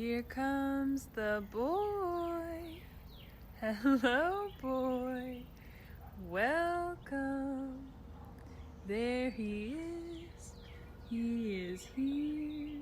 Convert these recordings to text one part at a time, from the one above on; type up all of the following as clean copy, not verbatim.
Here comes the boy. Hello, boy. Welcome. There he is. He is here.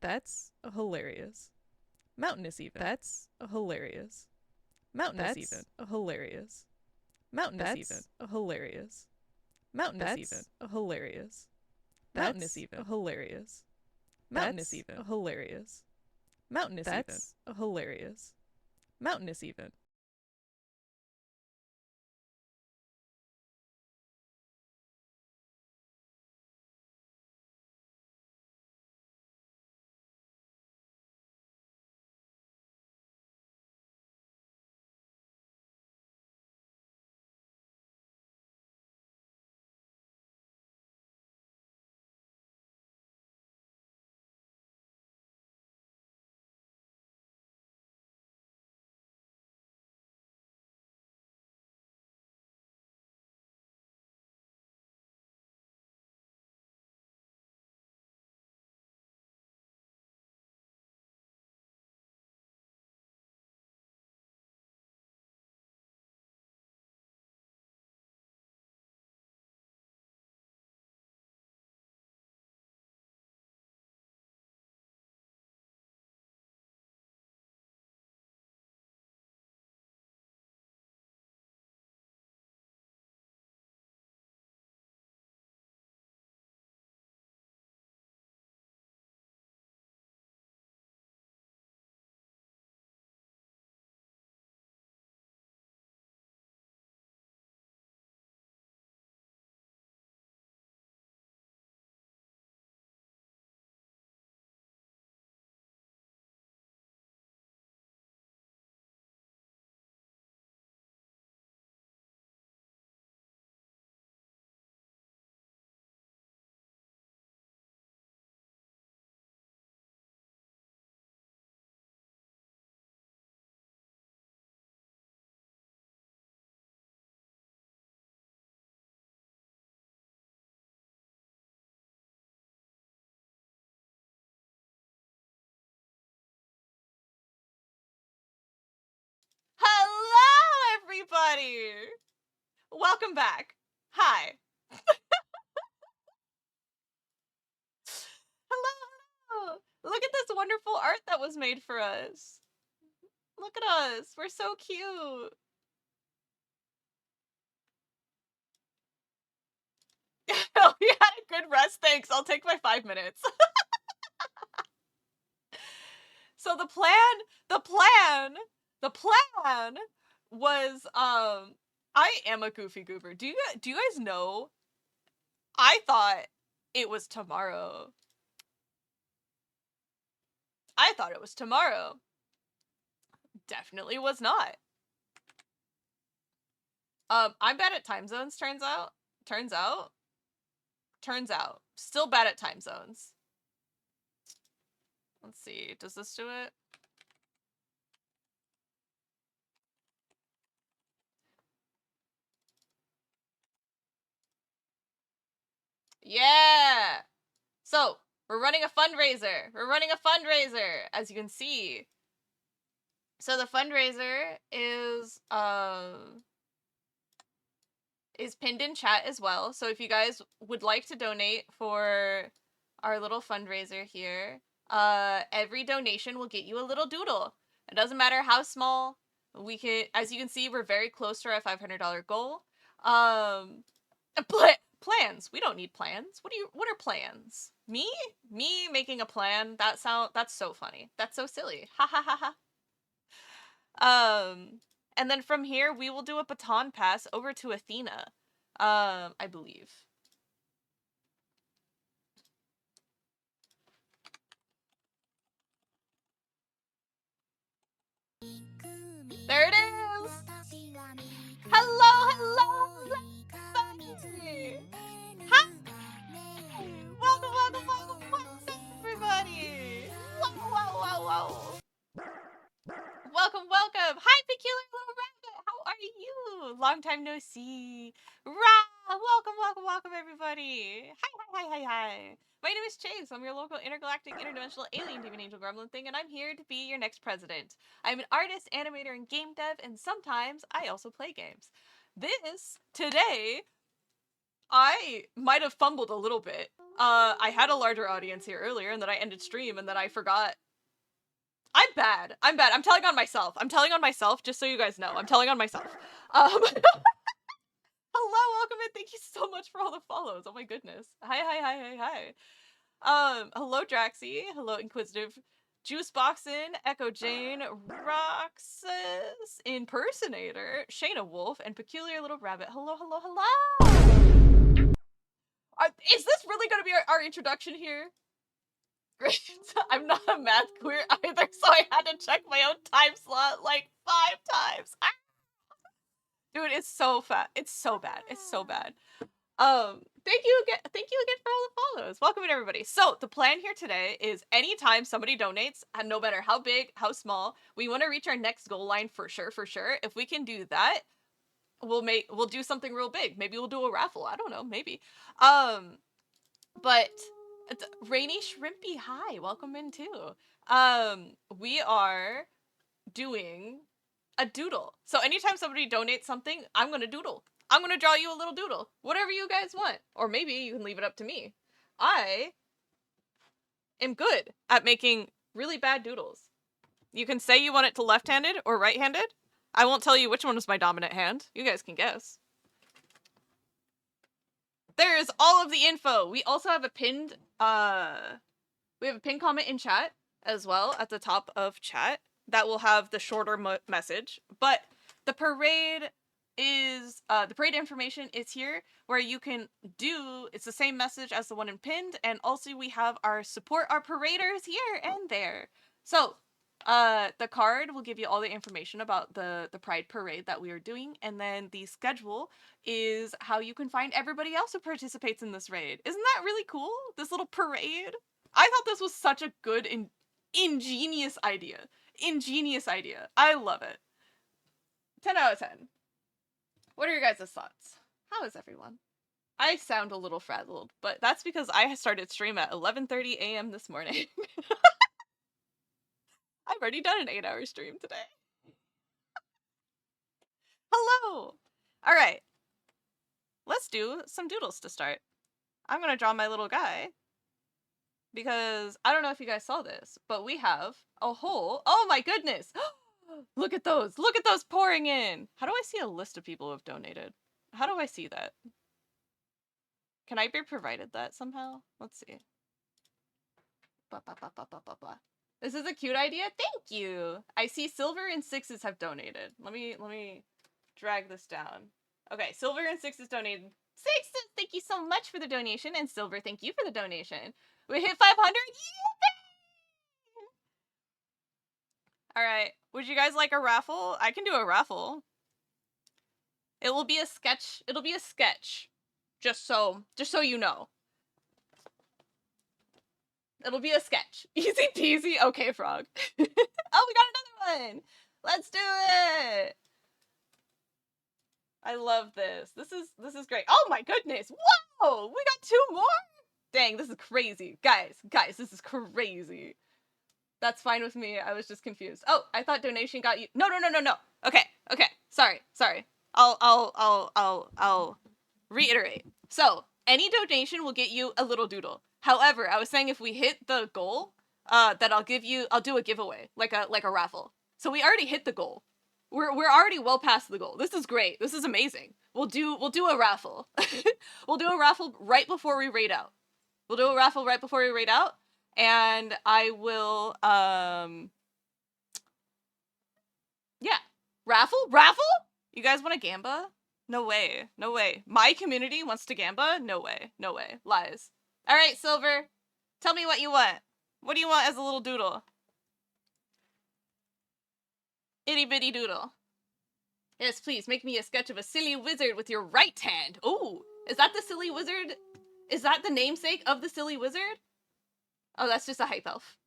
That's hilarious. Mountainous even. That's hilarious. Mountainous even. Hilarious. Mountainous even. Hilarious. Mountainous even. Hilarious. Mountainous even. Hilarious. Mountainous even. Hilarious. Mountainous even. Hilarious. Mountainous even. Hello, everybody! Welcome back. Hi. Hello! Look at this wonderful art that was made for us. Look at us. We're so cute. Oh, we had a good rest. Thanks. I'll take my 5 minutes. So the plan was, I am a goofy goober. Do you guys know? I thought it was tomorrow. I thought it was tomorrow. Definitely was not. I'm bad at time zones, turns out. Turns out. Still bad at time zones. Let's see, does this do it? Yeah! So, we're running a fundraiser. As you can see. So the fundraiser is pinned in chat as well. So if you guys would like to donate for our little fundraiser here, every donation will get you a little doodle. It doesn't matter how small. We can, as you can see, we're very close to our $500 goal. Plans. We don't need plans. What are plans? Me making a plan? That's so funny. That's so silly. Ha ha ha ha. And then from here we will do a baton pass over to Athena. I believe. There it is! Hello, everybody! Hi! Welcome, everybody! Whoa! Welcome! Hi, Peculiar Little Rabbit! How are you? Long time no see. Welcome, everybody! Hi! My name is Chase. I'm your local intergalactic interdimensional alien demon angel gremlin thing, and I'm here to be your next president. I'm an artist, animator, and game dev, and sometimes I also play games. Today, I might have fumbled a little bit. I had a larger audience here earlier, and then I ended stream, and then I forgot. I'm bad. I'm telling on myself, just so you guys know. I'm telling on myself. Hello, welcome, and thank you so much for all the follows. Oh my goodness. Hi. Hello Draxy. Hello Inquisitive. Juice Boxin, Echo Jane, Roxas, Impersonator, Shayna Wolf, and Peculiar Little Rabbit. Hello. Is this really going to be our introduction here? Great. I'm not a math queer either, so I had to check my own time slot like 5 times. Ah! Dude, it's so fat. It's so bad. Thank you again for all the follows. Welcome in, everybody. So the plan here today is anytime somebody donates, and no matter how big, how small, we want to reach our next goal line for sure. If we can do that, we'll do something real big. Maybe we'll do a raffle. I don't know, maybe. But Rainy Shrimpy, hi, welcome in too. We are doing a doodle. So anytime somebody donates something, I'm gonna doodle. I'm gonna draw you a little doodle. Whatever you guys want. Or maybe you can leave it up to me. I am good at making really bad doodles. You can say you want it to left-handed or right-handed. I won't tell you which one was my dominant hand. You guys can guess. There's all of the info. We also have a pinned comment in chat as well at the top of chat that will have the shorter message. But the parade is the parade information is here where you can do. It's the same message as the one in pinned, and also we have our support our paraders here and there. So the card will give you all the information about the Pride Parade that we are doing, and then the schedule is how you can find everybody else who participates in this raid. Isn't that really cool? This little parade? I thought this was such a good and ingenious idea. I love it. 10 out of 10. What are your guys' thoughts? How is everyone? I sound a little frazzled, but that's because I started stream at 11:30 a.m. this morning. I've already done an 8-hour stream today. Hello! Alright. Let's do some doodles to start. I'm gonna draw my little guy. Because, I don't know if you guys saw this, but we have a whole... Oh my goodness! Look at those! Look at those pouring in! How do I see a list of people who have donated? How do I see that? Can I be provided that somehow? Let's see. Blah, blah, blah, blah, blah, blah, blah. This is a cute idea. Thank you. I see Silver and Sixes have donated. Let me drag this down. Okay, Silver and Sixes donated. Sixes, thank you so much for the donation, and Silver, thank you for the donation. We hit 500. Yeah! All right. Would you guys like a raffle? I can do a raffle. It will be a sketch. It'll be a sketch. Just so you know. It'll be a sketch. Easy peasy. Okay, Frog. Oh, we got another one. Let's do it. I love this. This is great. Oh my goodness. Whoa! We got 2 more? Dang, this is crazy. Guys, this is crazy. That's fine with me. I was just confused. Oh, I thought donation got you. No. Okay. Sorry. I'll reiterate. So, any donation will get you a little doodle. However, I was saying if we hit the goal, that I'll do a giveaway, like a raffle. So we already hit the goal. We're already well past the goal. This is great. This is amazing. We'll do a raffle. We'll do a raffle right before we raid out. And I will yeah. Raffle? You guys want a gamba? No way. My community wants to gamba? No way. Lies. Alright, Silver. Tell me what you want. What do you want as a little doodle? Itty bitty doodle. Yes, please, make me a sketch of a silly wizard with your right hand. Ooh, is that the silly wizard? Is that the namesake of the silly wizard? Oh, that's just a hype elf.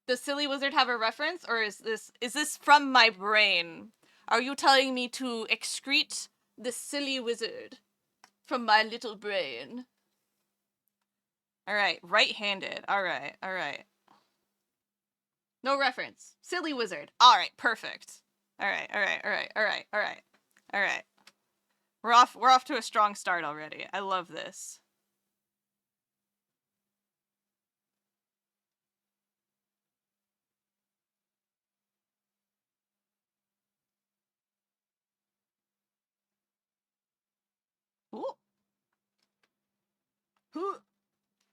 Does silly wizard have a reference, or is this from my brain? Are you telling me to excrete the silly wizard from my little brain? Alright, right-handed. Alright. No reference. Silly wizard. Alright, perfect. Alright. We're off to a strong start already. I love this. Ooh. Ooh.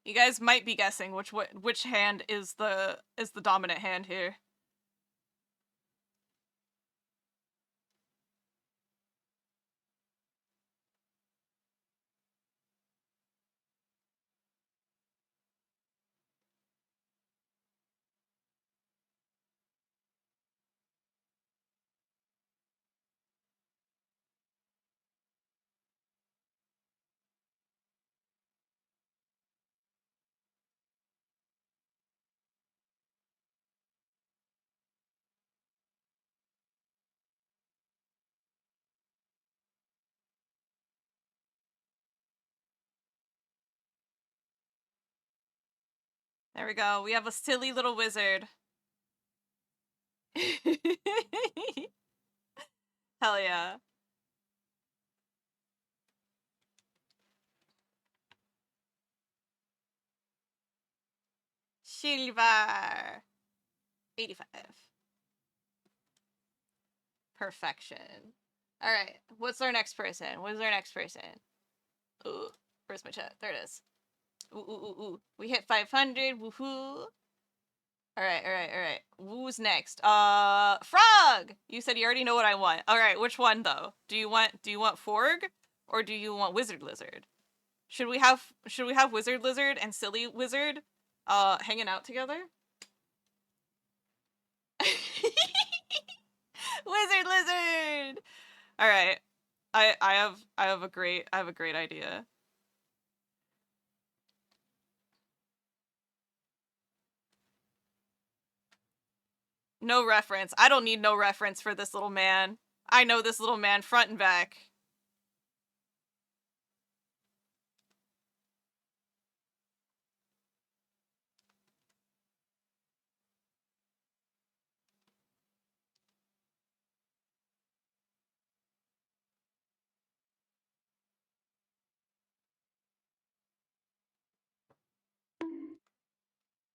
You guys might be guessing which hand is the dominant hand here. There we go. We have a silly little wizard. Hell yeah. Silver. 85. Perfection. Alright, what's our next person? What is our next person? Ooh, where's my chat? There it is. Ooh, ooh, ooh, ooh. We hit 500, woohoo. Alright. Who's next? Frog! You said you already know what I want. Alright, which one though? Do you want Forg? Or do you want Wizard Lizard? Should we have Wizard Lizard and Silly Wizard hanging out together? Wizard Lizard! Alright. I have a great idea. No reference. I don't need no reference for this little man. I know this little man front and back.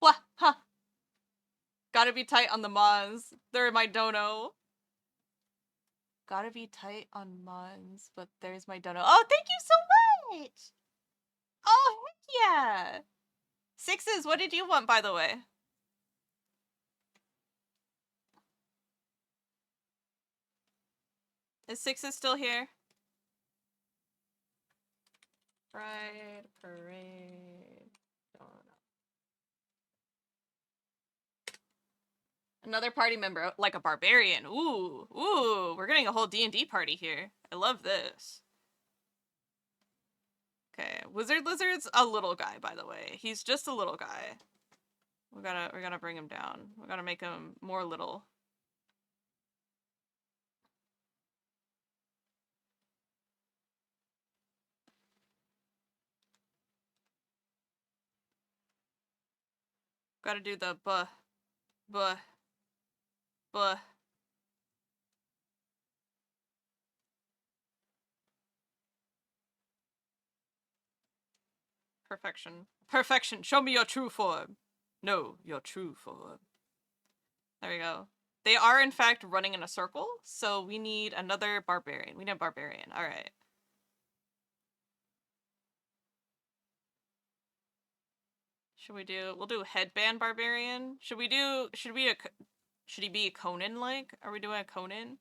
Wah! Huh! Gotta be tight on the Mons. They're my dono. Gotta be tight on Mons, but there's my dono. Oh, thank you so much! Oh, heck yeah! Sixes, what did you want, by the way? Is Sixes still here? Pride, parade, dono. Another party member, like a barbarian. Ooh, we're getting a whole D&D party here. I love this. Okay, Wizard Lizard's a little guy, by the way. He's just a little guy. We gotta bring him down. We gotta make him more little. Gotta do the buh. Perfection. Show me your true form. No, your true form. There we go. They are, in fact, running in a circle, so we need another barbarian. We need a barbarian. Alright. We'll do headband barbarian? Should he be a Conan-like? Are we doing a Conan?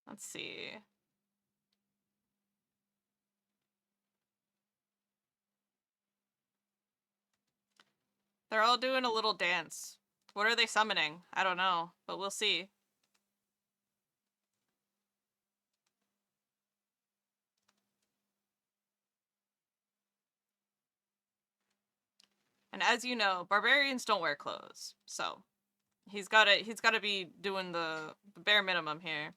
Let's see. They're all doing a little dance. What are they summoning? I don't know, but we'll see. And as you know, barbarians don't wear clothes, so He's gotta be doing the bare minimum here.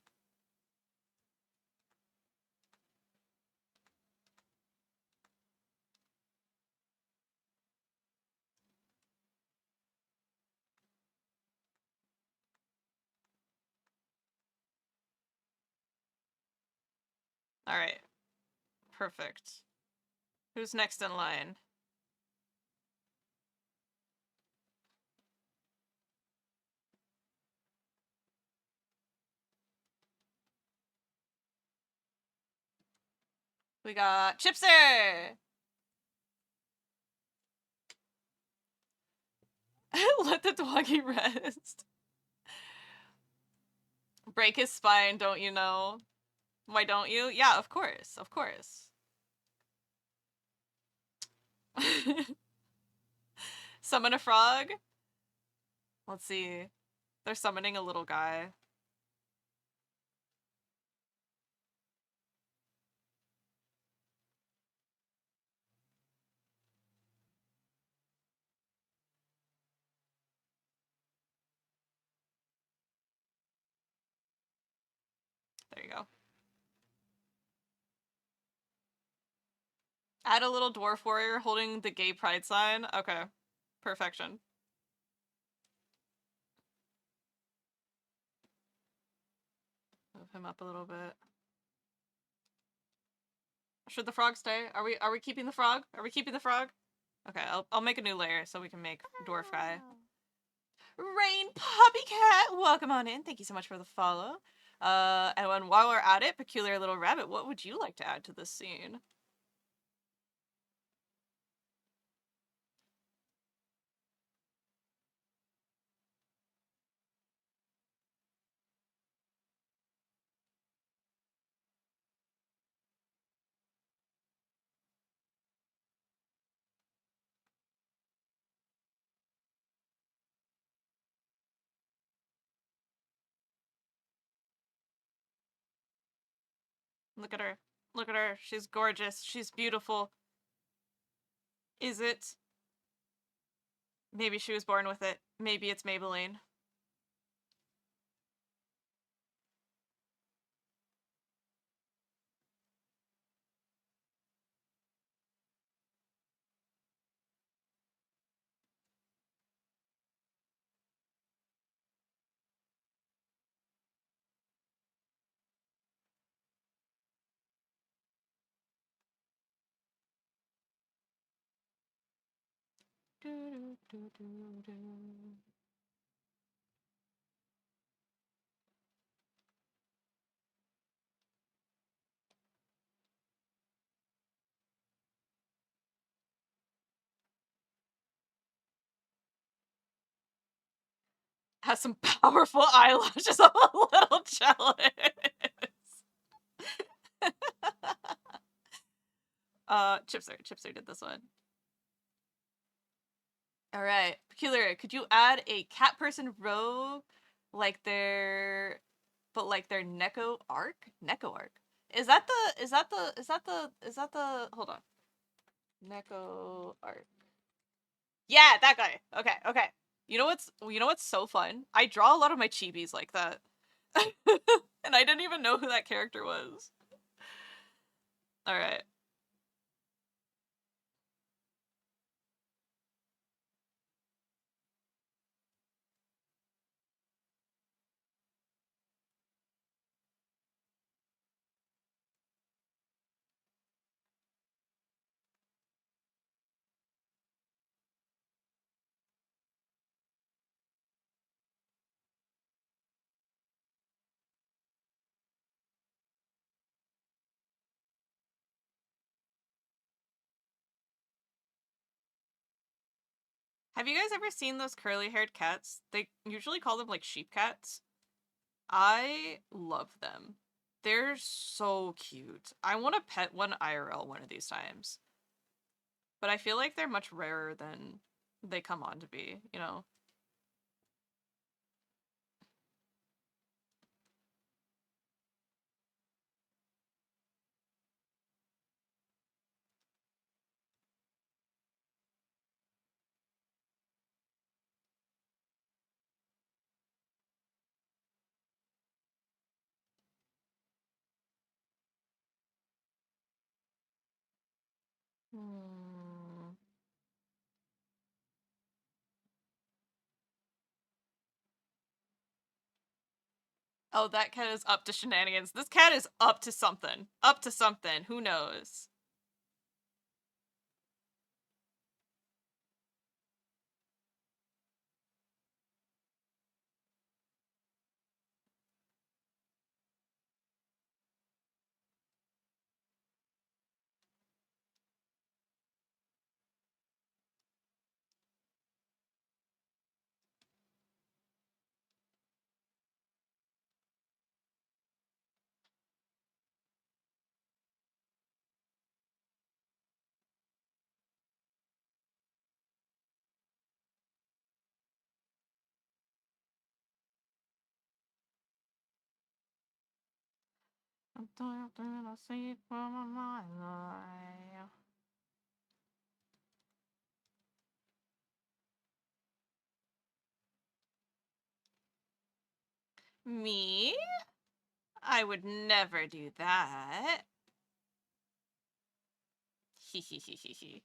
Alright. Perfect. Who's next in line? We got Chipser! Let the doggy rest. Break his spine, don't you know? Why don't you? Yeah, of course. Of course. Summon a frog? Let's see. They're summoning a little guy. There you go. Add a little dwarf warrior holding the gay pride sign. Okay. Perfection. Move him up a little bit. Should the frog stay? Are we keeping the frog? Are we keeping the frog? Okay, I'll make a new layer so we can make dwarf guy. Rain Poppycat, welcome on in. Thank you so much for the follow. And while we're at it, Peculiar Little Rabbit, what would you like to add to this scene? Look at her. Look at her. She's gorgeous. She's beautiful. Is it? Maybe she was born with it. Maybe it's Maybelline. Has some powerful eyelashes. I'm a little jealous. Chipster did this one. Alright. Peculiar, could you add a cat person rogue like their Neko arc? Neko arc. Is that the hold on. Neko arc. Yeah, that guy. Okay. You know what's so fun? I draw a lot of my chibis like that. And I didn't even know who that character was. Alright. Have you guys ever seen those curly-haired cats? They usually call them like sheep cats. I love them. They're so cute. I want to pet one IRL one of these times. But I feel like they're much rarer than they come on to be, you know? Oh, that cat is up to shenanigans. This cat is up to something. Up to something. Who knows? Me? I would never do that. Hehehehe.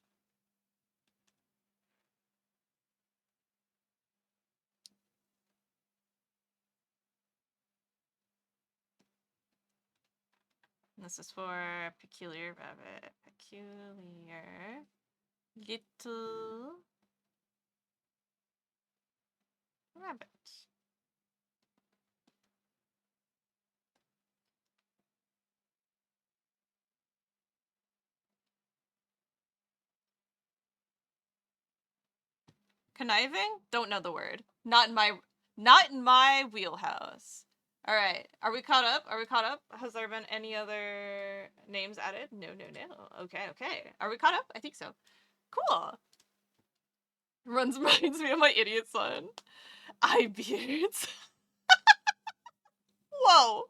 This is for peculiar rabbit. Peculiar little rabbit. Conniving? Don't know the word. Not in my wheelhouse. All right. Are we caught up? Are we caught up? Has there been any other names added? No. Okay. Are we caught up? I think so. Cool. Reminds me of my idiot son. Eye beards. Whoa.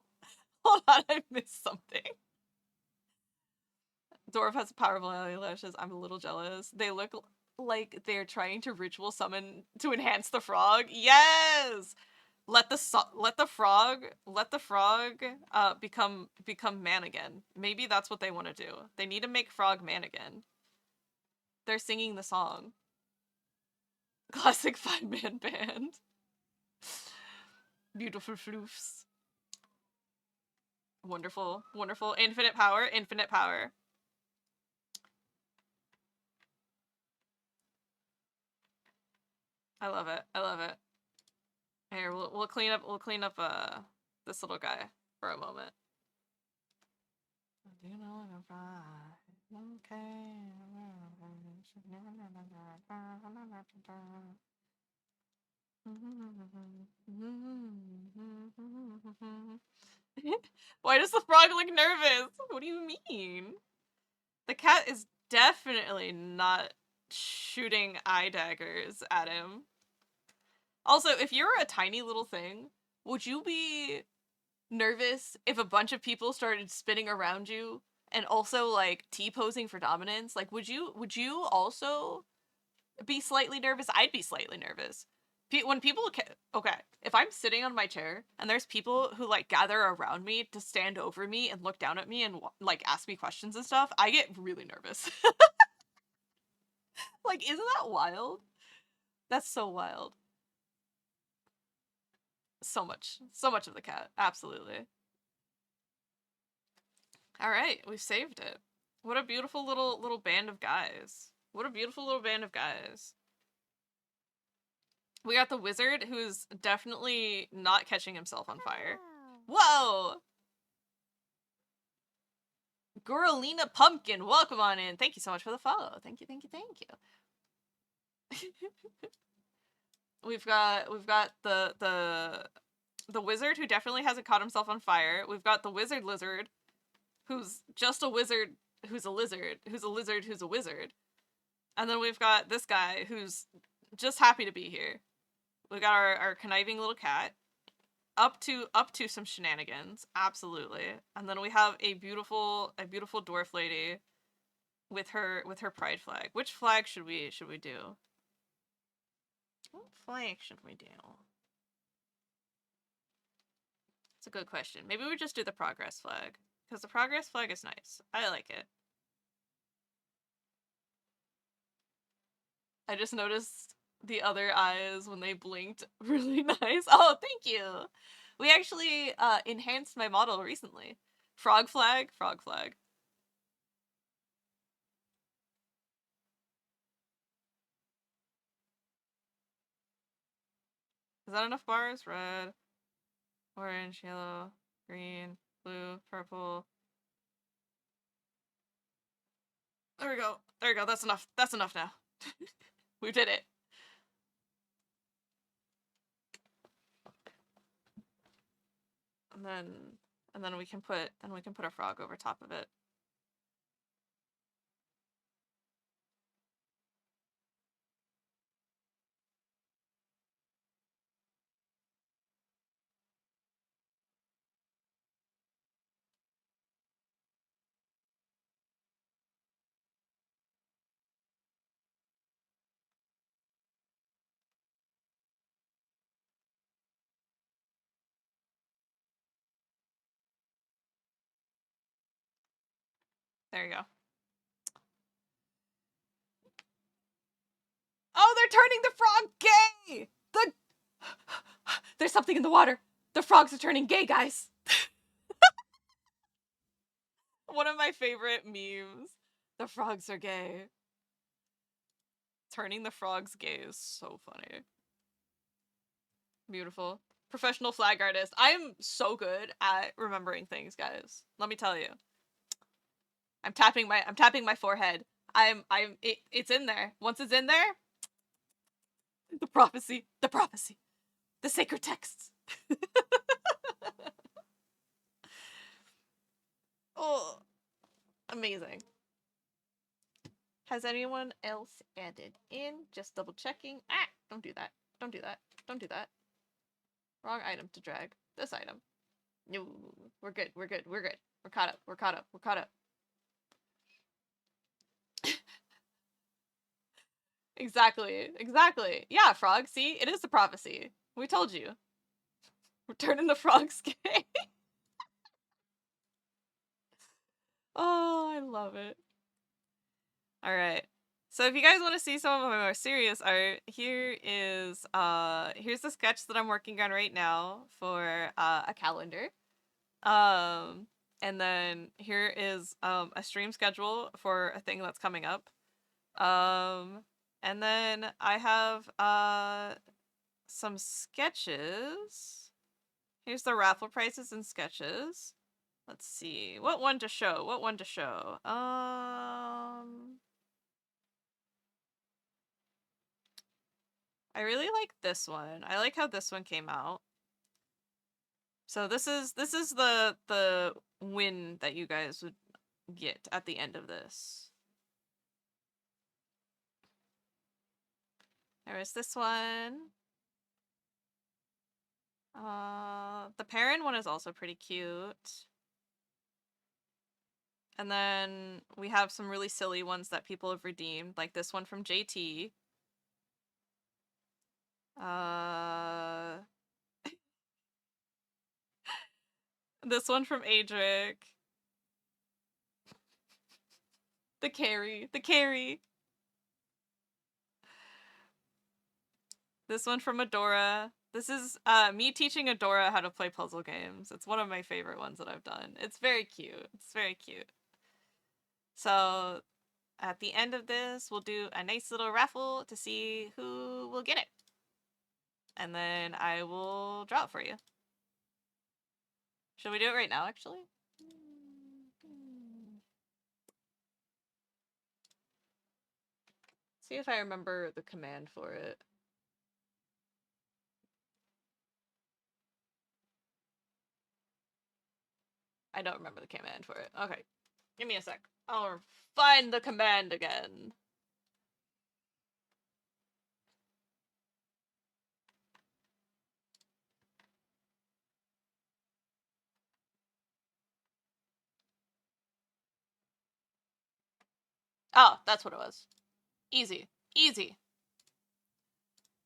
Hold on, I missed something. Dwarf has powerful eyelashes. I'm a little jealous. They look like they're trying to ritual summon to enhance the frog. Yes. Let the frog become man again. Maybe that's what they want to do. They need to make frog man again. They're singing the song. Classic 5-man band. Beautiful floofs. Wonderful. Infinite power. I love it. Here, we'll clean up this little guy for a moment. Do you know what I'm okay. Why does the frog look nervous? What do you mean? The cat is definitely not shooting eye daggers at him. Also, if you're a tiny little thing, would you be nervous if a bunch of people started spinning around you and also like T-posing for dominance? Like, would you also be slightly nervous? I'd be slightly nervous. When people, okay, if I'm sitting on my chair and there's people who like gather around me to stand over me and look down at me and like ask me questions and stuff, I get really nervous. Like, isn't that wild? That's so wild. So much of the cat. Absolutely. All right, we've saved it. What a beautiful little band of guys. What a beautiful little band of guys. We got the wizard, who's definitely not catching himself on fire. Whoa! Guralina Pumpkin, welcome on in. Thank you so much for the follow. Thank you. We've got the wizard, who definitely hasn't caught himself on fire. We've got the wizard lizard, who's just a wizard, who's a lizard, who's a lizard, who's a wizard. And then we've got this guy who's just happy to be here. We got our conniving little cat, up to some shenanigans, absolutely. And then we have a beautiful dwarf lady with her pride flag. Which flag should we do? What flag should we do? It's a good question. Maybe we just do the progress flag, because the progress flag is nice. I like it. I just noticed the other eyes when they blinked. Really nice. Oh, thank you. We actually enhanced my model recently. Frog flag, frog flag. Is that enough bars? Red, orange, yellow, green, blue, purple. There we go. There we go. That's enough. That's enough now. We did it. And then we can put a frog over top of it. There you go. Oh, they're turning the frog gay! There's something in the water. The frogs are turning gay, guys. One of my favorite memes. The frogs are gay. Turning the frogs gay is so funny. Beautiful. Professional flag artist. I'm so good at remembering things, guys. Let me tell you. I'm tapping my forehead. It's in there. Once it's in there, the prophecy, the sacred texts. Oh, amazing. Has anyone else added in? Just double checking. Ah, don't do that. Don't do that. Don't do that. Wrong item to drag. This item. No, we're good. We're good. We're good. We're caught up. We're caught up. We're caught up. Exactly. Exactly. Yeah, frog. See, it is the prophecy. We told you. We're turning the frogs gay. Oh, I love it. All right. So if you guys want to see some of my more serious art, here's the sketch that I'm working on right now for a calendar. And then here is a stream schedule for a thing that's coming up. And then I have some sketches. Here's the raffle prices and sketches. Let's see. What one to show? What one to show? I really like this one. I like how this one came out. So this is the win that you guys would get at the end of this. There is this one. The parent one is also pretty cute. And then we have some really silly ones that people have redeemed, like this one from JT. This one from Adric. The carry. This one from Adora. This is me teaching Adora how to play puzzle games. It's one of my favorite ones that I've done. It's very cute. It's very cute. So at the end of this, we'll do a nice little raffle to see who will get it. And then I will draw it for you. Should we do it right now, actually? See if I remember the command for it. I don't remember the command for it. Okay. Give me a sec. I'll find the command again. Oh, that's what it was. Easy. Easy.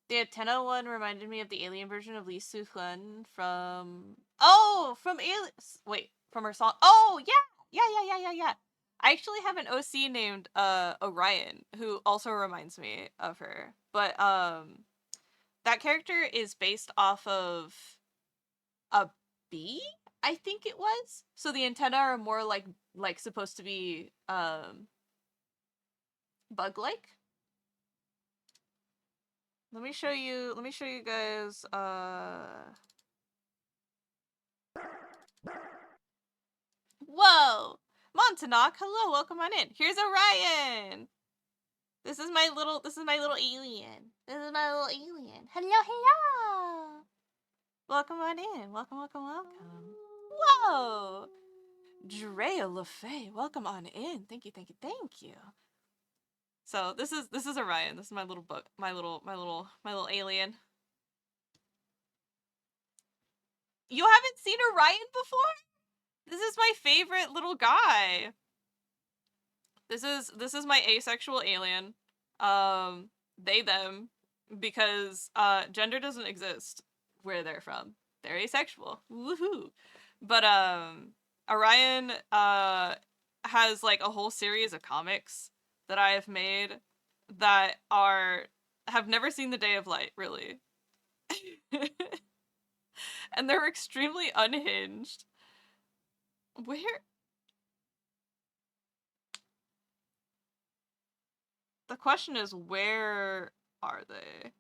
The antenna one reminded me of the alien version of Lee Soo-hyun from... Oh! From Alien... Wait. From her song... Oh! Yeah! Yeah. I actually have an OC named Orion who also reminds me of her. But that character is based off of a bee, I think it was. So the antennae are more like supposed to be bug-like. Let me show you guys Whoa! Montauk, hello, welcome on in. Here's Orion. This is my little alien. Hello, hello. Welcome on in. Welcome. Whoa! Drea LaFay, welcome on in. Thank you. So this is Orion. This is my little book. My little alien. You haven't seen Orion before? This is my favorite little guy. This is my asexual alien. They them, because gender doesn't exist where they're from. They're asexual. Woohoo. But Orion has like a whole series of comics that I have made that have never seen the day of light, really. And they're extremely unhinged. Where? The question is, where are they?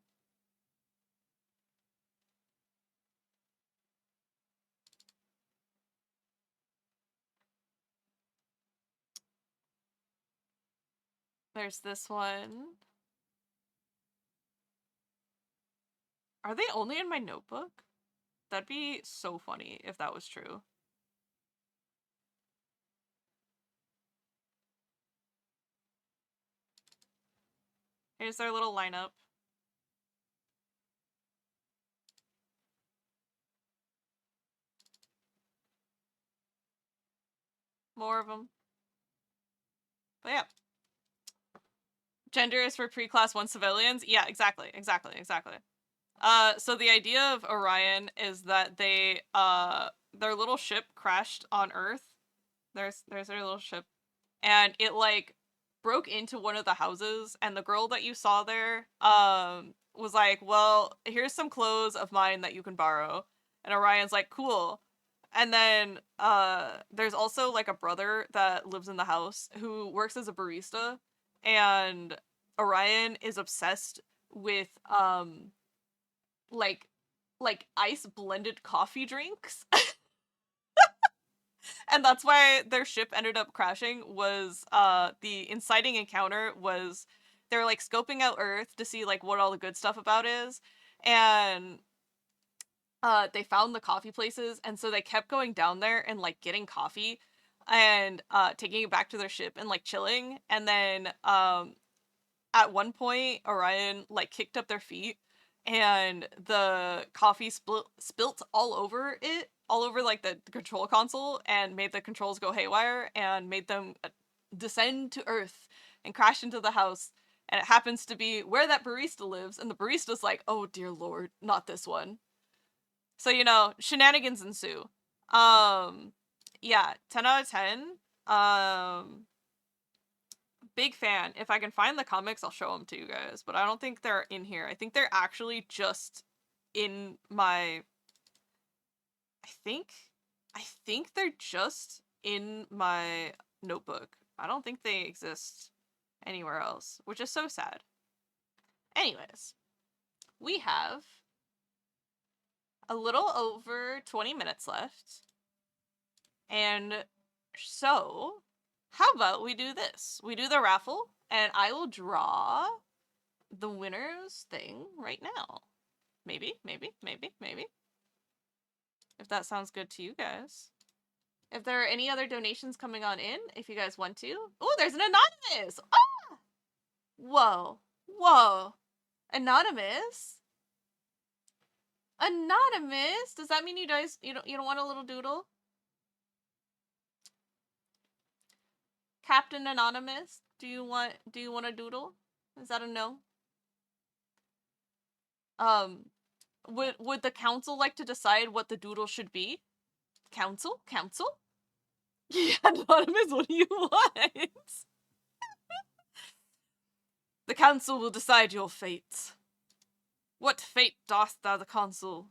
There's this one. Are they only in my notebook? That'd be so funny if that was true. Here's their little lineup. More of them. But yeah. Gender is for pre-class 1 civilians? Yeah, exactly. So the idea of Orion is that they, their little ship crashed on Earth. There's their little ship. And it, like, broke into one of the houses, and the girl that you saw there, was like, well, here's some clothes of mine that you can borrow. And Orion's like, cool. And then, there's also, like, a brother that lives in the house who works as a barista, and Orion is obsessed with, like ice blended coffee drinks. And that's why their ship ended up crashing. Was the inciting encounter was they're like scoping out Earth to see like what all the good stuff about is, and they found the coffee places, and so they kept going down there and like getting coffee and taking it back to their ship and like chilling. And then at one point Orion like kicked up their feet and the coffee spilt all over it, all over like the control console, and made the controls go haywire and made them descend to Earth and crash into the house. And it happens to be where that barista lives, and the barista's like, oh dear lord, not this one. So, you know, shenanigans ensue. Yeah, 10 out of 10. Big fan. If I can find the comics, I'll show them to you guys, but I don't think they're in here. I think they're actually just in my... I think they're just in my notebook. I don't think they exist anywhere else, which is so sad. Anyways, we have a little over 20 minutes left. And so, how about we do this? We do the raffle, and I will draw the winner's thing right now. Maybe. If that sounds good to you guys. If there are any other donations coming on in, if you guys want to. Oh, there's an anonymous! Ah! Whoa. Anonymous? Anonymous? Does that mean you guys, you don't want a little doodle? Captain Anonymous, do you want a doodle? Is that a no? Would the council like to decide what the doodle should be? Council? Yeah, Anonymous, what do you want? The council will decide your fate. What fate dost thou the council?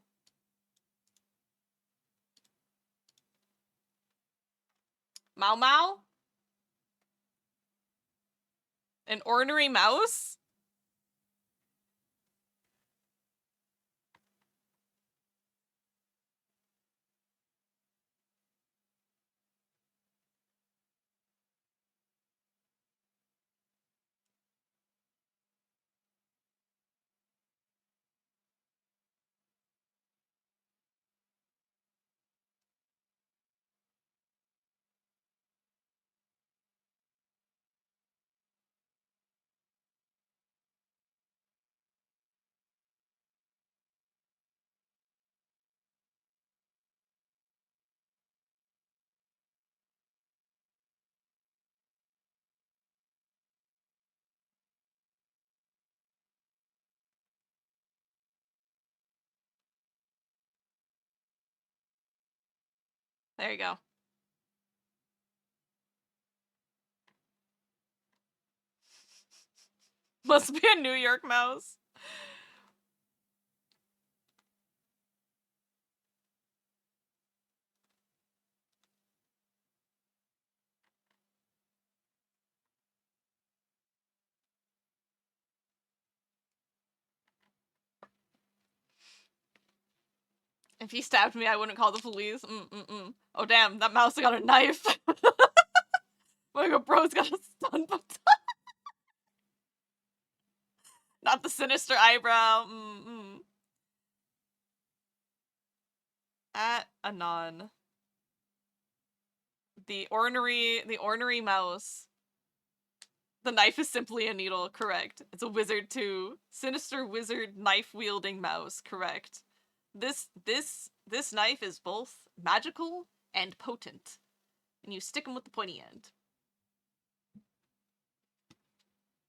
Mau Mau? An ornery mouse? There you go. Must be a New York mouse. If he stabbed me, I wouldn't call the police. Oh damn, that mouse got a knife. My bro's got a stun button. Not the sinister eyebrow. At Anon. The ornery mouse. The knife is simply a needle, correct. It's a wizard too. Sinister wizard knife-wielding mouse, correct. This knife is both magical and potent. And you stick them with the pointy end.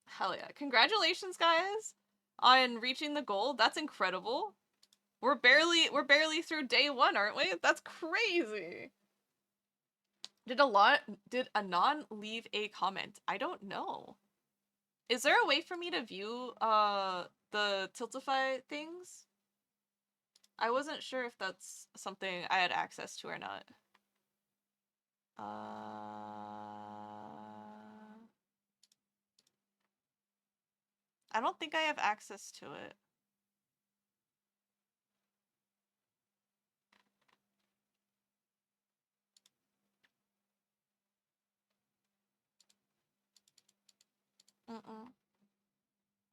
Hell yeah. Congratulations, guys, on reaching the goal. That's incredible. We're barely through day 1, aren't we? That's crazy. Did Anon leave a comment? I don't know. Is there a way for me to view the Tiltify things? I wasn't sure if that's something I had access to or not. I don't think I have access to it.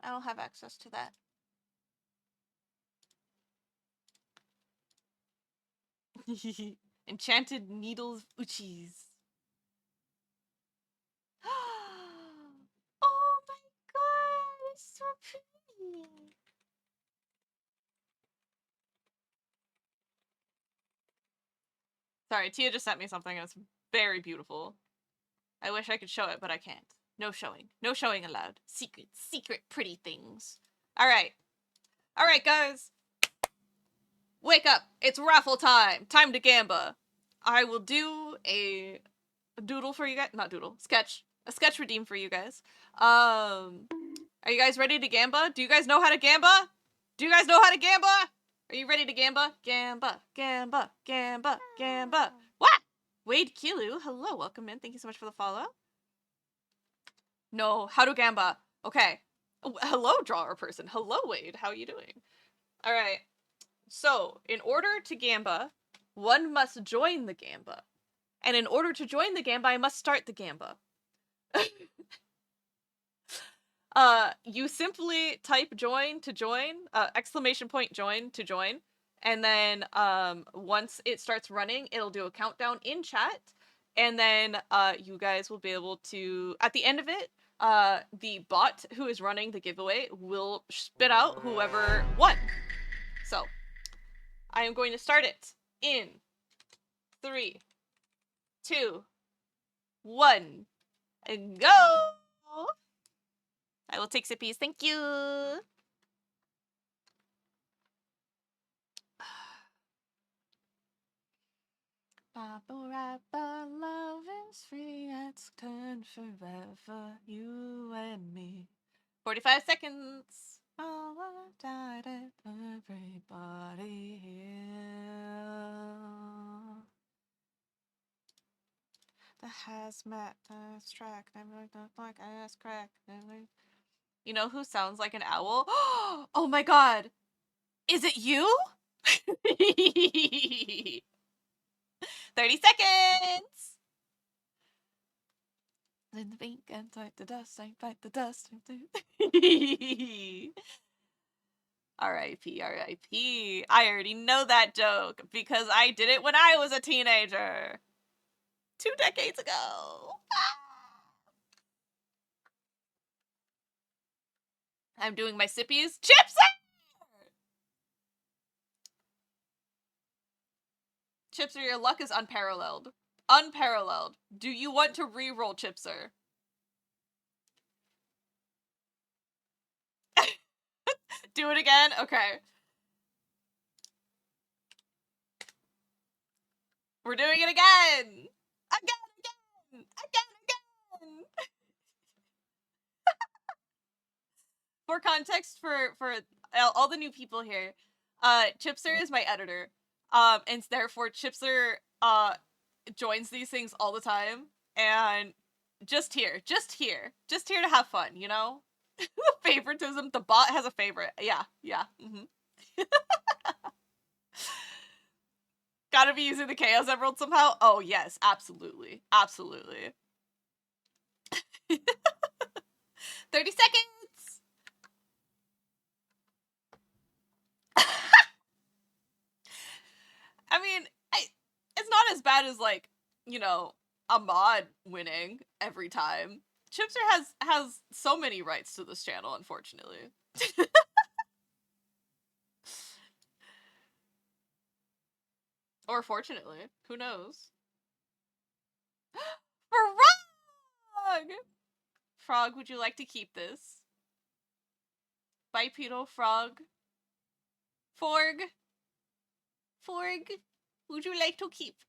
I don't have access to that. Enchanted needles uchis. Oh my god, it's so pretty. Sorry, Tia just sent me something and it's very beautiful. I wish I could show it, but I can't. No showing. No showing allowed. Secret pretty things. Alright. Alright, guys. Wake up. It's raffle time. Time to gamba. I will do a doodle for you guys. Not doodle. Sketch. A sketch redeem for you guys. Are you guys ready to gamba? Do you guys know how to gamba? Do you guys know how to gamba? Are you ready to gamba? Gamba. Gamba. Gamba. Gamba. What? Wade Kilu. Hello. Welcome in. Thank you so much for the follow. No. How to gamba. Okay. Oh, hello, drawer person. Hello, Wade. How are you doing? Alright. So, in order to gamba, one must join the gamba. And in order to join the gamba, I must start the gamba. You simply type join to join, exclamation point join to join, and then, once it starts running, it'll do a countdown in chat, and then, you guys will be able to, at the end of it, the bot who is running the giveaway will spit out whoever won. So, I am going to start it in 3, 2, 1, and go! I will take sippies, thank you! Bubble wrapper, love is free. It's turned forever, you and me. 45 seconds. Oh, I died at everybody here. The hazmat, the track, never like ass crack. You know who sounds like an owl? Oh my god! Is it you? 30 seconds! In the pink and fight the dust, I fight the dust. R.I.P. R.I.P. I already know that joke because I did it when I was a teenager. 2 decades ago. I'm doing my sippies. Chipser! Chipser, your luck is unparalleled. Unparalleled. Do you want to re-roll, Chipser? Do it again? Okay. We're doing it again! Again! For context, for all the new people here, Chipser is my editor. And therefore Chipser, joins these things all the time. And just here to have fun, you know? Favoritism, the bot has a favorite. Yeah. Gotta be using the Chaos Emerald somehow? Oh, yes, absolutely. 30 seconds! I mean, it's not as bad as, like, you know, a mod winning every time. Chipser has so many rights to this channel, unfortunately. Or fortunately. Who knows? Frog! Frog, would you like to keep this? Bipedal frog. Forg, would you like to keep?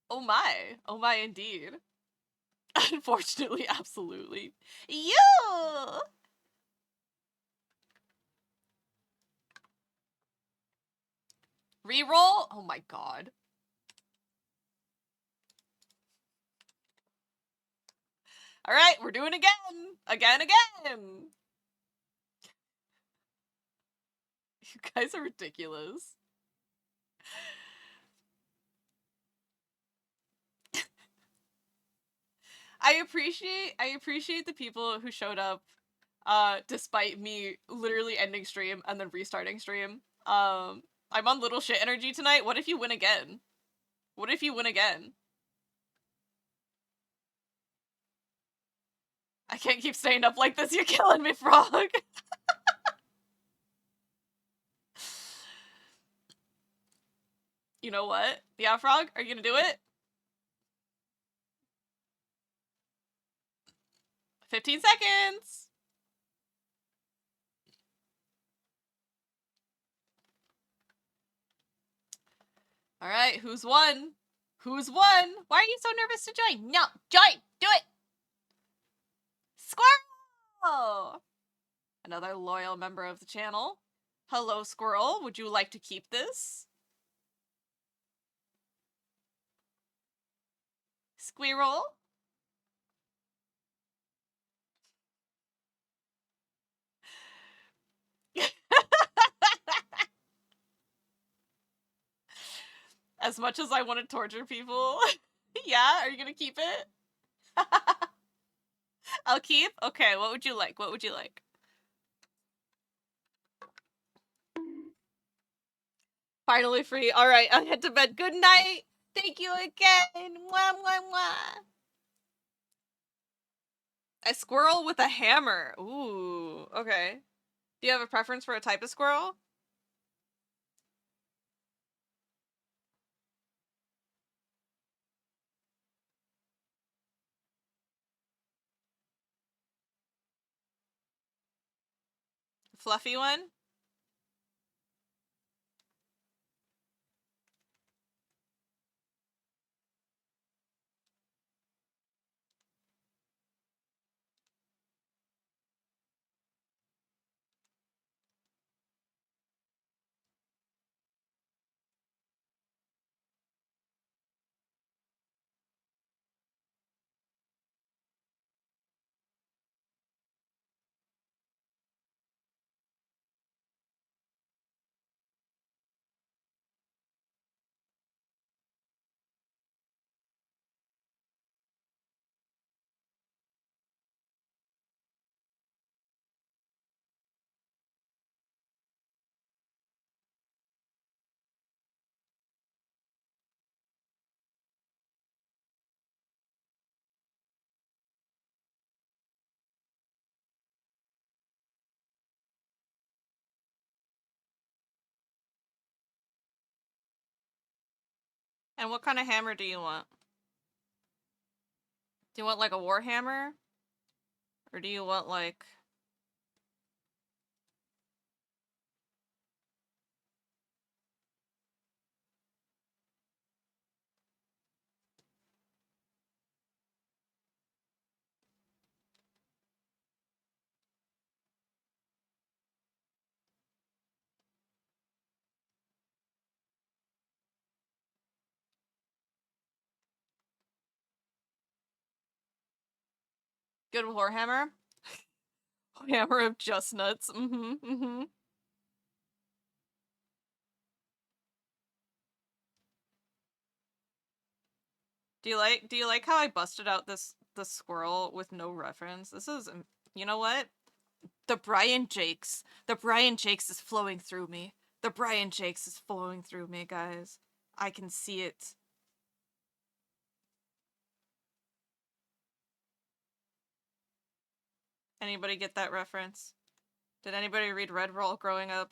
Oh my indeed. Unfortunately, absolutely. You! Reroll? Oh my god. Alright, we're doing it again. You guys are ridiculous. I appreciate the people who showed up despite me literally ending stream and then restarting stream. I'm on little shit energy tonight. What if you win again? I can't keep staying up like this. You're killing me, Frog. You know what? Yeah, Frog? Are you gonna do it? 15 seconds! Alright, who's won? Why are you so nervous to join? No, join! Do it! Squirrel! Another loyal member of the channel. Hello, Squirrel. Would you like to keep this? Squirrel? As much as I want to torture people. Yeah, are you gonna keep it? I'll keep? Okay, what would you like? Finally free. Alright, I'll head to bed. Good night! Thank you again! Mwah, mwah, mwah! A squirrel with a hammer. Ooh, okay. Do you have a preference for a type of squirrel? Fluffy one? And what kind of hammer do you want? Do you want like a war hammer? Or do you want like... Good warhammer? Hammer of just nuts. Mm-hmm. Do you like how I busted out the squirrel with no reference? This is, you know what? The Brian Jakes. The Brian Jakes is flowing through me. The Brian Jakes is flowing through me, guys. I can see it. Anybody get that reference? Did anybody read Red Roll growing up?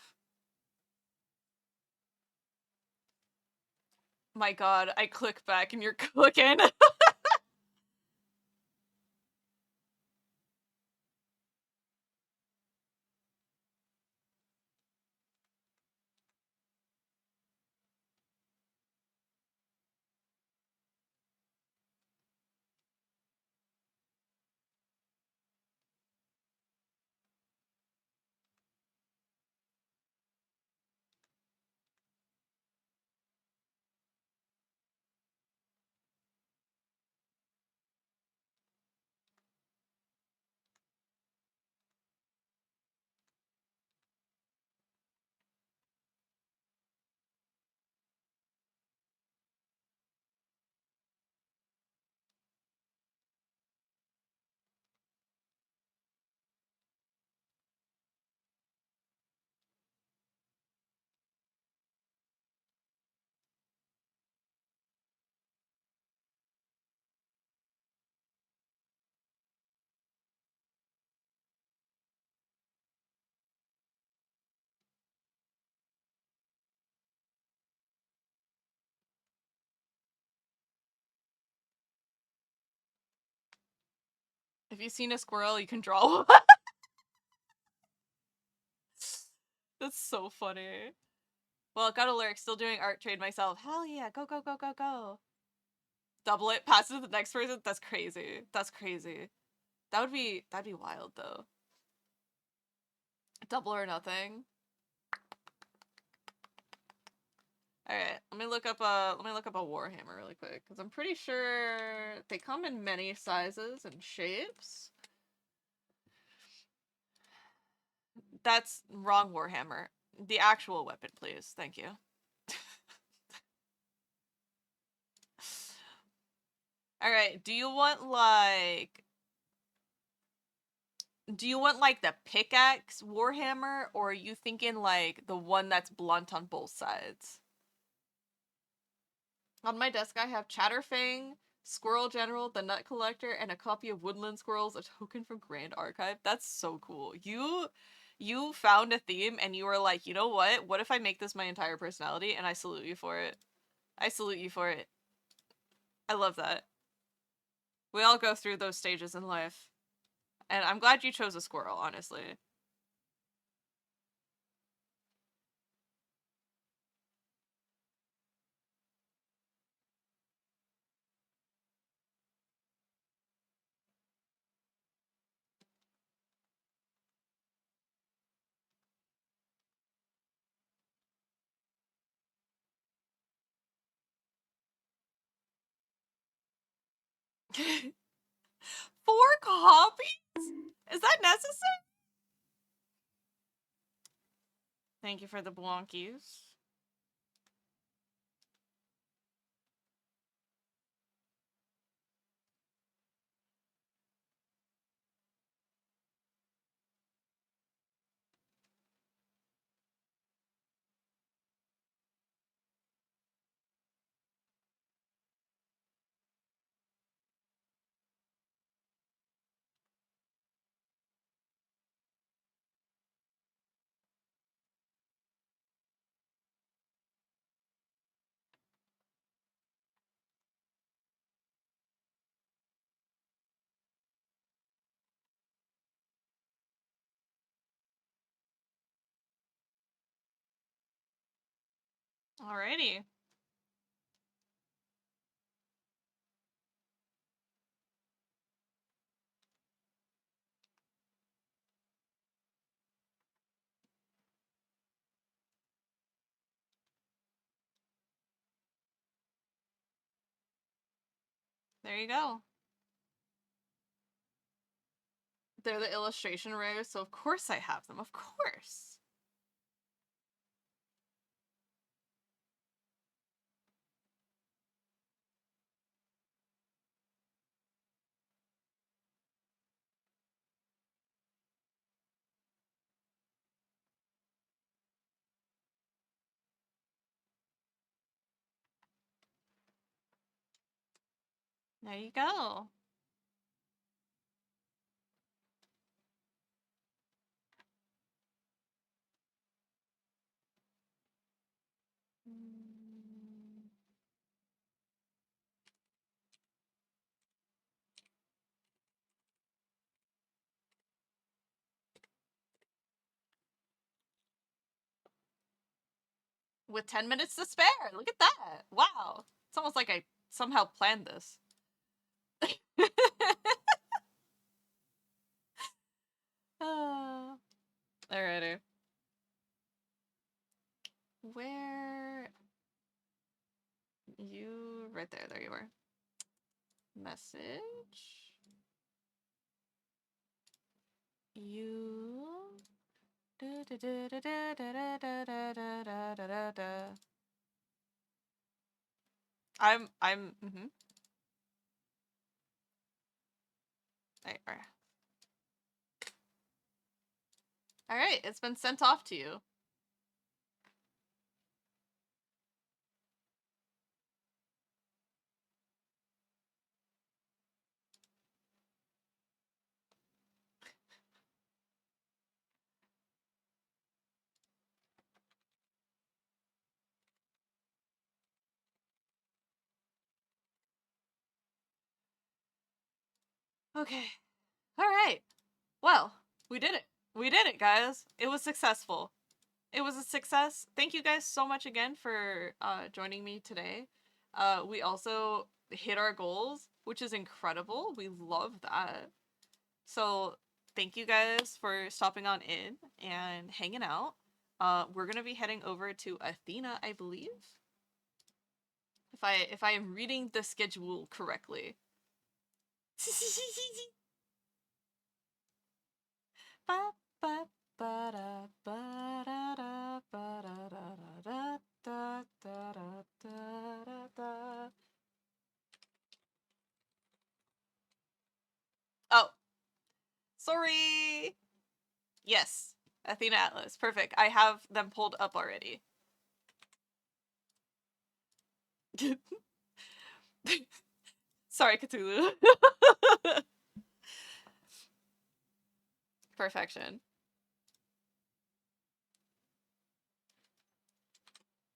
My god, I click back and you're clicking. If you've seen a squirrel, you can draw one. That's so funny. Well, got a lyric, still doing art trade myself. Hell yeah, go, go, go, go, go. Double it, pass it to the next person? That's crazy. That's crazy. That'd be wild, though. Double or nothing. Alright, let me look up a warhammer really quick, because I'm pretty sure they come in many sizes and shapes. That's wrong warhammer. The actual weapon, please. Thank you. Alright, do you want like the pickaxe warhammer, or are you thinking like the one that's blunt on both sides? On my desk I have Chatterfang, Squirrel General, the Nut Collector, and a copy of Woodland Squirrels, a token from Grand Archive. That's so cool. You found a theme and you were like, you know what? What if I make this my entire personality? And I salute you for it. I salute you for it. I love that. We all go through those stages in life. And I'm glad you chose a squirrel, honestly. Four copies? Is that necessary? Thank you for the blonkies. Alrighty. There you go. They're the illustration rares, so of course I have them. Of course. There you go. With 10 minutes to spare. Look at that. Wow. It's almost like I somehow planned this. Alrighty. Where you right there, there you are. Message. You I'm There. Alright, it's been sent off to you. Okay. Alright. Well, we did it. We did it, guys. It was successful. It was a success. Thank you guys so much again for joining me today. We also hit our goals, which is incredible. We love that. So thank you guys for stopping on in and hanging out. We're gonna be heading over to Athena, I believe. If I am reading the schedule correctly. Oh, sorry. Yes, Athena Atlas. Perfect. I have them pulled up already. Sorry, Cthulhu. Perfection.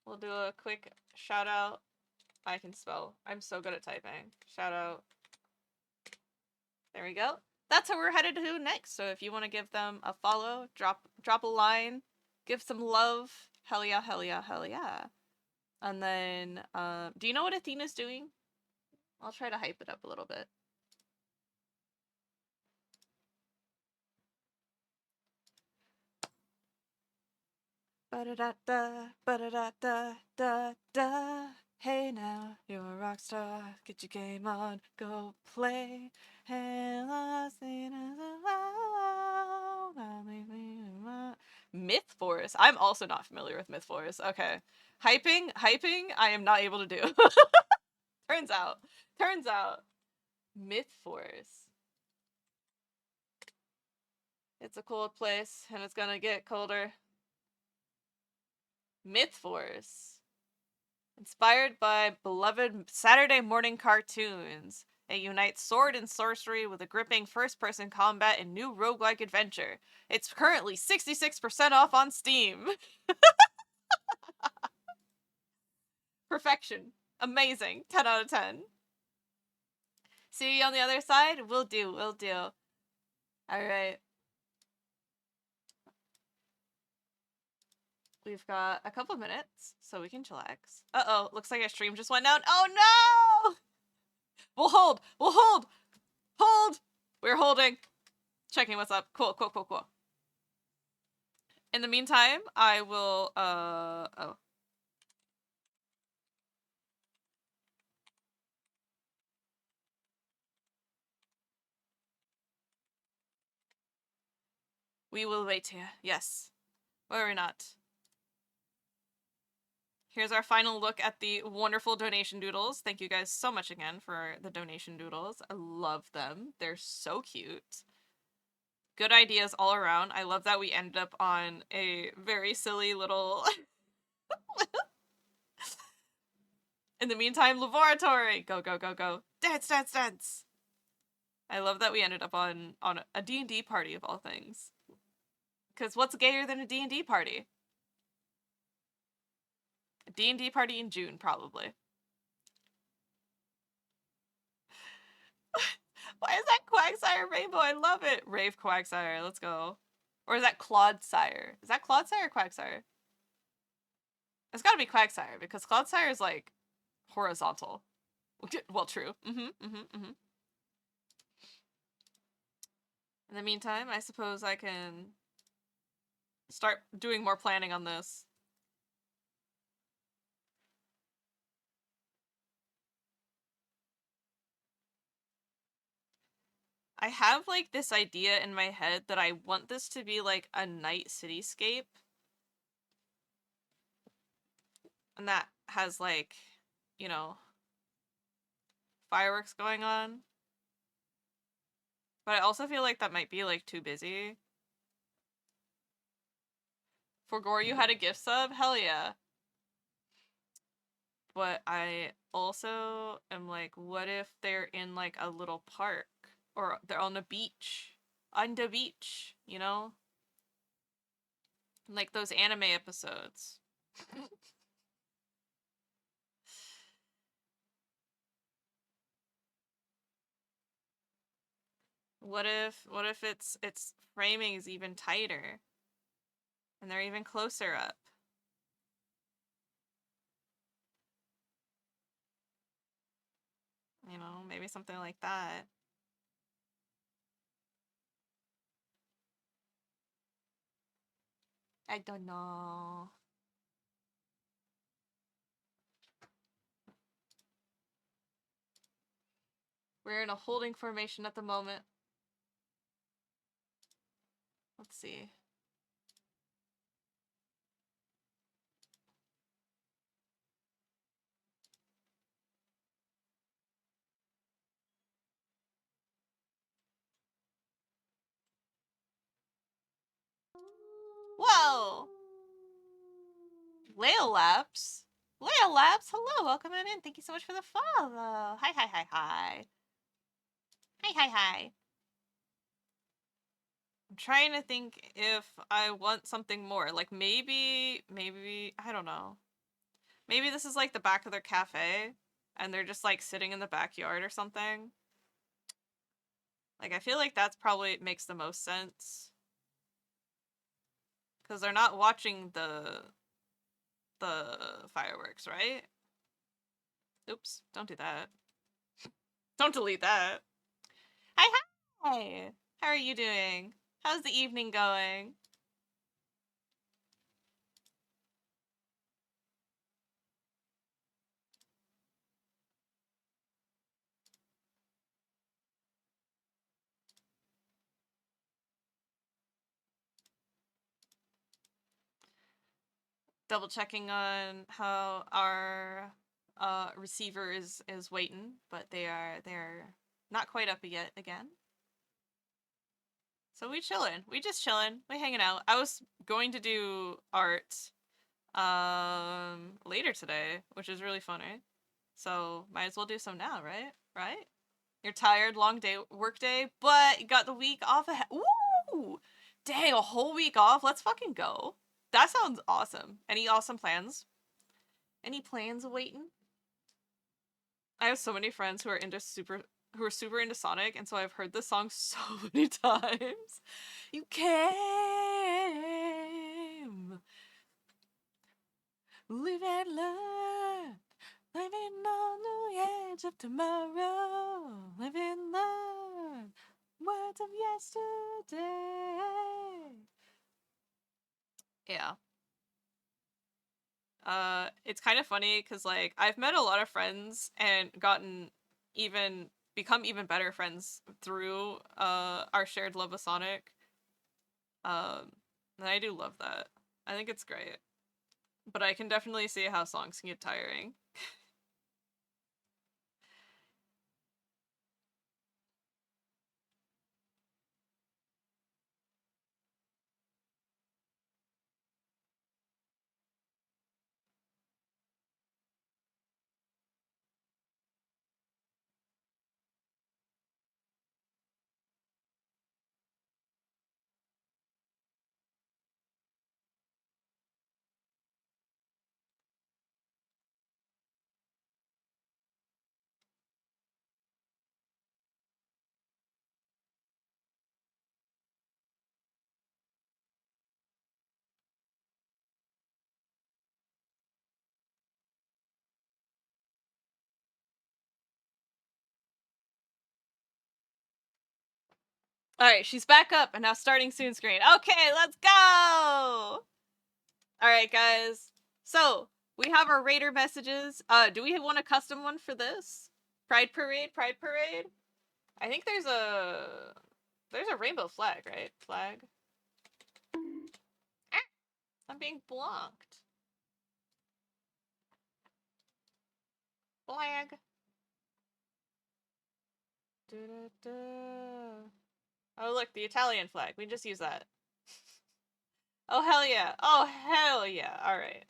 We'll do a quick shout out. I can spell. I'm so good at typing. Shout out. There we go. That's what we're headed to next. So if you want to give them a follow, drop a line, give some love. Hell yeah, hell yeah, hell yeah. And then, do you know what Athena's doing? I'll try to hype it up a little bit. Ba-da-da-da, ba-da-da-da-da-da. Hey now, you're a rock star. Get your game on, go play. Hey, Myth Force. I'm also not familiar with Myth Force. Okay. Hyping, I am not able to do. Turns out. Myth Force. It's a cold place, and it's gonna get colder. Myth Force. Inspired by beloved Saturday morning cartoons, it unites sword and sorcery with a gripping first-person combat and new roguelike adventure. It's currently 66% off on Steam. Perfection. Amazing. 10 out of 10. See you on the other side? Will do. Alright. we've got a couple minutes, so we can chillax. Uh-oh, looks like our stream just went down. Oh no! We'll hold! We'll hold! Hold! We're holding. Checking what's up. Cool, cool, cool, cool. In the meantime, I will, oh. We will wait here. Yes. Or not. Here's our final look at the wonderful donation doodles. Thank you guys so much again for the donation doodles. I love them. They're so cute. Good ideas all around. I love that we ended up on a very silly little... In the meantime, laboratory! Go, go, go, go. Dance, dance, dance! I love that we ended up on a D&D party of all things. Because what's gayer than a D&D party? A D&D party in June, probably. Why is that Quagsire Rainbow? I love it! Rave Quagsire, let's go. Or is that Clodsire? Is that Clodsire or Quagsire? It's gotta be Quagsire, because Clodsire is, like, horizontal. Well, true. In the meantime, I suppose I can start doing more planning on this. I have, like, this idea in my head that I want this to be, like, a night cityscape. And that has, like, you know, fireworks going on. But I also feel like that might be, like, too busy. For Gore, you had a gift sub? Hell yeah. But I also am like, what if they're in, like, a little park? Or they're on the beach. On the beach, you know? Like those anime episodes. What if its framing is even tighter? And they're even closer up? You know, maybe something like that. I don't know. We're in a holding formation at the moment. Let's see. Whoa! Leolapse? Leolapse, hello, welcome on in. Thank you so much for the follow. Hi, hi, hi, hi. Hi, hi, hi. I'm trying to think if I want something more. Like, maybe, I don't know. Maybe this is, like, the back of their cafe, and they're just, like, sitting in the backyard or something. Like, I feel like that's probably makes the most sense. Because they're not watching the fireworks, right? Oops, don't do that. Don't delete that. Hi, hi! How are you doing? How's the evening going? Double checking on how our receiver is waiting, but they're not quite up yet again. So we chillin'. We just chillin'. We hanging out. I was going to do art later today, which is really funny. So might as well do some now, right? Right? You're tired, long day, work day, but you got the week off ahead. Ooh! Dang, a whole week off. Let's fucking go. That sounds awesome. Any awesome plans? Any plans waiting? I have so many friends who are super into Sonic, and so I've heard this song so many times. You came. Live and learn. Living on the edge of tomorrow. Live and learn. Words of yesterday. Yeah. It's kind of funny because, like, I've met a lot of friends and become even better friends through, our shared love of Sonic. And I do love that. I think it's great. But I can definitely see how songs can get tiring. Alright, she's back up and now starting soon screen. Okay, let's go! Alright, guys. So, we have our raider messages. Do we want a custom one for this? Pride Parade? I think there's a rainbow flag, right? Flag. Ah, I'm being blocked. Flag. Oh, look, the Italian flag. We just use that. Oh, hell yeah. Oh, hell yeah. Alright.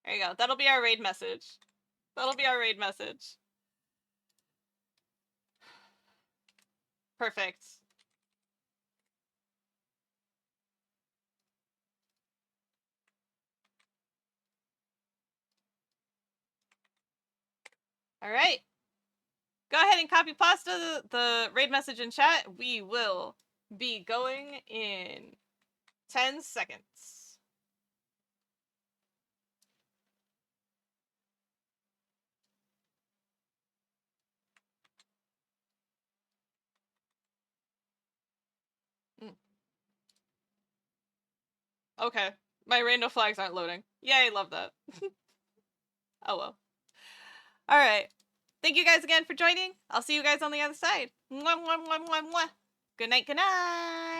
There you go. That'll be our raid message. Perfect. Alright. Go ahead and copy pasta the raid message in chat. We will be going in 10 seconds. Okay. My random flags aren't loading. Yay, love that. Oh well. Alright. Thank you guys again for joining. I'll see you guys on the other side. Mwah, mwah, mwah, mwah, mwah. Good night, good night.